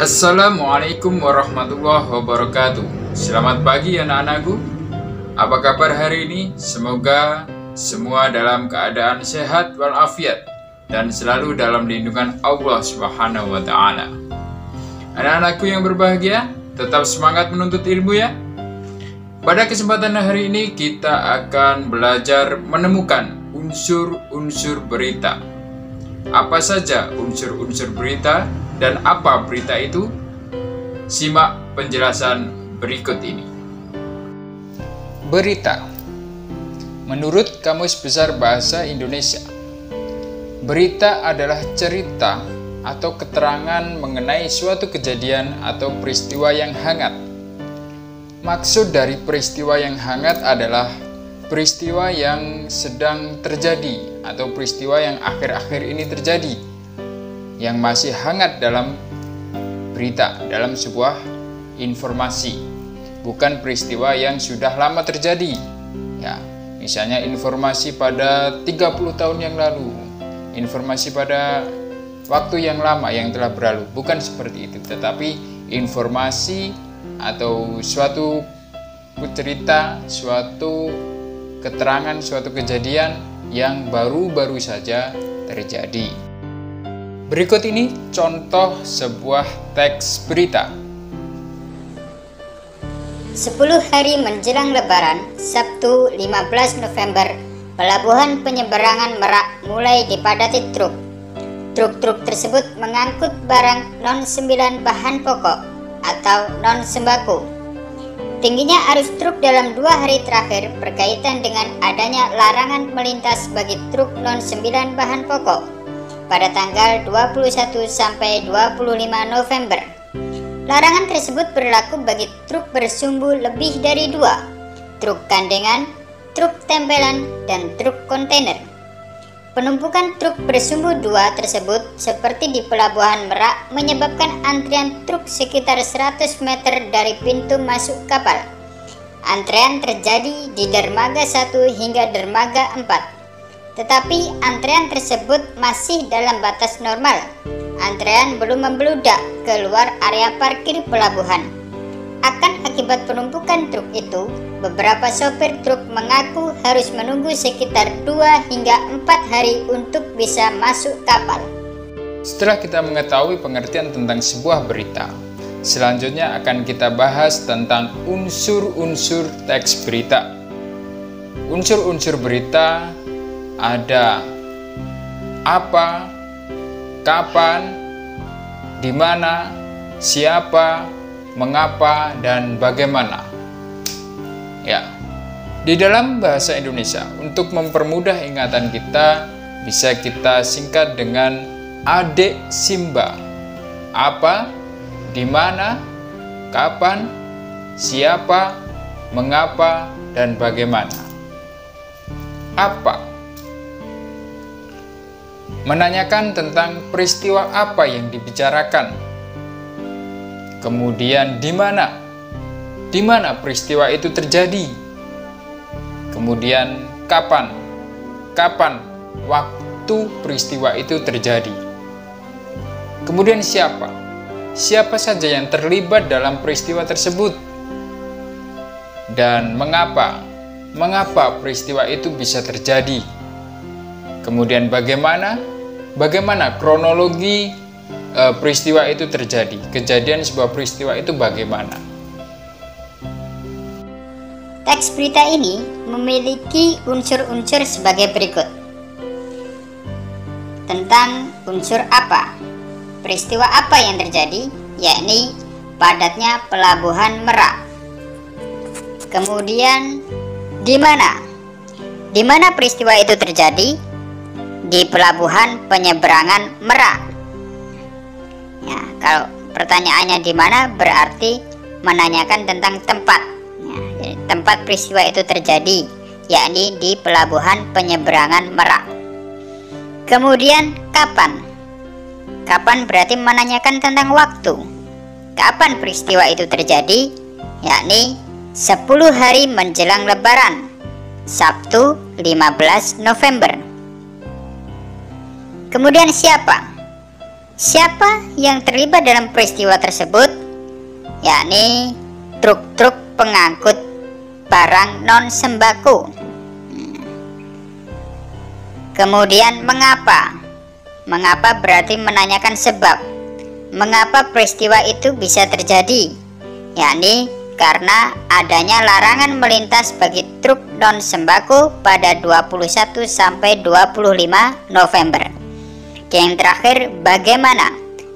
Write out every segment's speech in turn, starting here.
Assalamualaikum warahmatullahi wabarakatuh. Selamat pagi anak-anakku. Apa kabar hari ini? Semoga semua dalam keadaan sehat walafiat dan selalu dalam lindungan Allah Subhanahu wa taala. Anak-anakku yang berbahagia, tetap semangat menuntut ilmu ya. Pada kesempatan hari ini kita akan belajar menemukan unsur-unsur berita. Apa saja unsur-unsur berita dan apa berita itu? Simak penjelasan berikut ini. Berita. Menurut Kamus Besar Bahasa Indonesia, berita adalah cerita atau keterangan mengenai suatu kejadian atau peristiwa yang hangat. Maksud dari peristiwa yang hangat adalah peristiwa yang sedang terjadi atau peristiwa yang akhir-akhir ini terjadi, yang masih hangat dalam berita, dalam sebuah informasi, bukan peristiwa yang sudah lama terjadi. Ya, misalnya informasi pada 30 tahun yang lalu, informasi pada waktu yang lama yang telah berlalu, bukan seperti itu, tetapi informasi atau suatu cerita, suatu keterangan, suatu kejadian yang baru-baru saja terjadi. Berikut ini contoh sebuah teks berita. 10 hari menjelang Lebaran, Sabtu 15 November, Pelabuhan Penyeberangan Merak mulai dipadati truk. Truk-truk tersebut mengangkut barang non-9 bahan pokok atau non-sembako. Tingginya arus truk dalam 2 hari terakhir berkaitan dengan adanya larangan melintas bagi truk non-9 bahan pokok pada tanggal 21 sampai 25 November. Larangan tersebut berlaku bagi truk bersumbu lebih dari 2, truk gandengan, truk tempelan, dan truk kontainer. Penumpukan truk bersumbu 2 tersebut seperti di Pelabuhan Merak menyebabkan antrian truk sekitar 100 meter dari pintu masuk kapal. Antrean terjadi di dermaga 1 hingga dermaga 4. Tetapi antrean tersebut masih dalam batas normal. Antrean belum membludak keluar area parkir pelabuhan. Akibat penumpukan truk itu, beberapa sopir truk mengaku harus menunggu sekitar 2 hingga 4 hari untuk bisa masuk kapal. Setelah kita mengetahui pengertian tentang sebuah berita, selanjutnya akan kita bahas tentang unsur-unsur teks berita. Unsur-unsur berita ada apa, kapan, di mana, siapa, mengapa, dan bagaimana. Ya, di dalam bahasa Indonesia, untuk mempermudah ingatan kita, bisa kita singkat dengan Adik Simba. Apa, di mana, kapan, siapa, mengapa, dan bagaimana. Apa? Menanyakan tentang peristiwa apa yang dibicarakan. Kemudian di mana? Di mana peristiwa itu terjadi? Kemudian kapan? Kapan waktu peristiwa itu terjadi? Kemudian siapa? Siapa saja yang terlibat dalam peristiwa tersebut? Dan mengapa? Mengapa peristiwa itu bisa terjadi? Kemudian bagaimana? Bagaimana kronologi peristiwa itu terjadi? Kejadian sebuah peristiwa itu bagaimana? Teks berita ini memiliki unsur-unsur sebagai berikut. Tentang unsur apa? Peristiwa apa yang terjadi? Yakni padatnya Pelabuhan Merak. Kemudian di mana? Di mana peristiwa itu terjadi? Di Pelabuhan Penyeberangan Merak. Ya, kalau pertanyaannya di mana berarti menanyakan tentang tempat. Ya, jadi tempat peristiwa itu terjadi, yakni di Pelabuhan Penyeberangan Merak. Kemudian kapan? Kapan berarti menanyakan tentang waktu. Kapan peristiwa itu terjadi? Yakni 10 hari menjelang Lebaran, Sabtu 15 November. Kemudian siapa? Siapa yang terlibat dalam peristiwa tersebut? Yakni truk-truk pengangkut barang non-sembako. Kemudian mengapa? Mengapa berarti menanyakan sebab. Mengapa peristiwa itu bisa terjadi? Yakni karena adanya larangan melintas bagi truk non-sembako pada 21 sampai 25 November. Yang terakhir,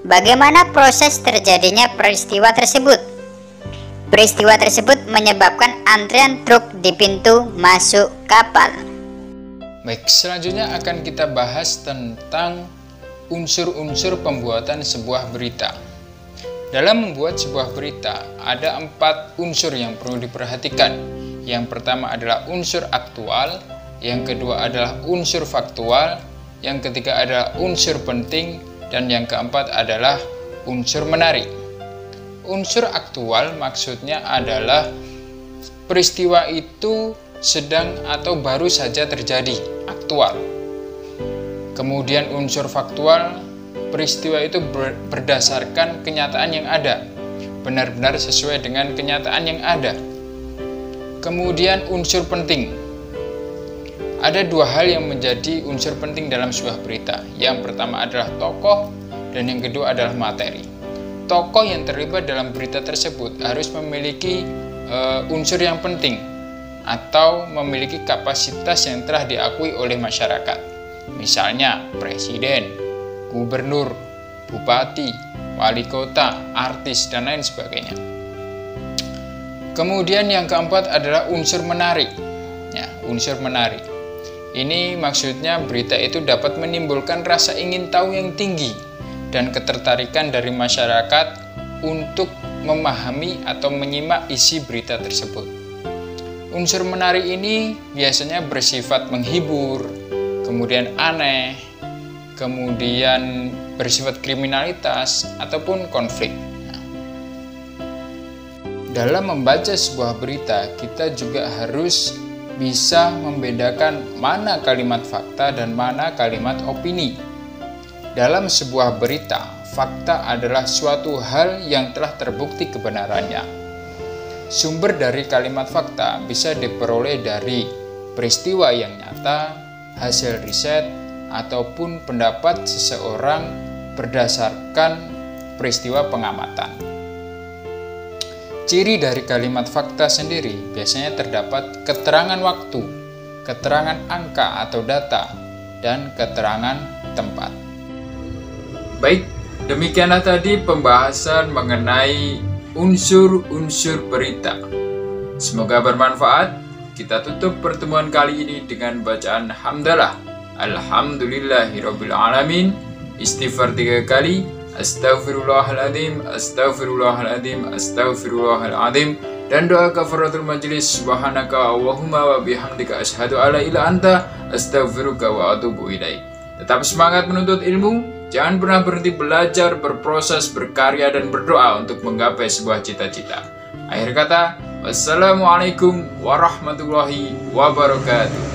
bagaimana proses terjadinya peristiwa tersebut? Peristiwa tersebut menyebabkan antrian truk di pintu masuk kapal. Baik, selanjutnya akan kita bahas tentang unsur-unsur pembuatan sebuah berita. Dalam membuat sebuah berita, ada 4 unsur yang perlu diperhatikan. Yang pertama adalah unsur aktual, yang kedua adalah unsur faktual, yang ketiga adalah unsur penting, dan yang keempat adalah unsur menarik. Unsur aktual maksudnya adalah peristiwa itu sedang atau baru saja terjadi, aktual. Kemudian unsur faktual, peristiwa itu berdasarkan kenyataan yang ada, benar-benar sesuai dengan kenyataan yang ada. Kemudian unsur penting. Ada 2 hal yang menjadi unsur penting dalam sebuah berita. Yang pertama adalah tokoh, dan yang kedua adalah materi. Tokoh yang terlibat dalam berita tersebut harus memiliki unsur yang penting atau memiliki kapasitas yang telah diakui oleh masyarakat. Misalnya presiden, gubernur, bupati, wali kota, artis, dan lain sebagainya. Kemudian yang keempat adalah unsur menarik. Ya, unsur menarik. Ini maksudnya berita itu dapat menimbulkan rasa ingin tahu yang tinggi dan ketertarikan dari masyarakat untuk memahami atau menyimak isi berita tersebut. Unsur menarik ini biasanya bersifat menghibur, kemudian aneh, kemudian bersifat kriminalitas ataupun konflik. Dalam membaca sebuah berita, kita juga harus bisa membedakan mana kalimat fakta dan mana kalimat opini. Dalam sebuah berita, fakta adalah suatu hal yang telah terbukti kebenarannya. Sumber dari kalimat fakta bisa diperoleh dari peristiwa yang nyata, hasil riset, ataupun pendapat seseorang berdasarkan peristiwa pengamatan. Ciri dari kalimat fakta sendiri biasanya terdapat keterangan waktu, keterangan angka atau data, dan keterangan tempat. Baik, demikianlah tadi pembahasan mengenai unsur-unsur berita. Semoga bermanfaat. Kita tutup pertemuan kali ini dengan bacaan hamdalah. Alhamdulillahirrabbilalamin. Istighfar 3 kali. Astaghfirullahaladzim, astaghfirullahaladzim, astaghfirullahaladzim. Dan doa kafaratul majlis. Subhanaka Allahumma wa bihamdika asyhadu alla ilaha anta astaghfiruka wa atubu ilaik. Tetap semangat menuntut ilmu. Jangan pernah berhenti belajar, berproses, berkarya, dan berdoa untuk menggapai sebuah cita-cita. Akhir kata, wassalamualaikum warahmatullahi wabarakatuh.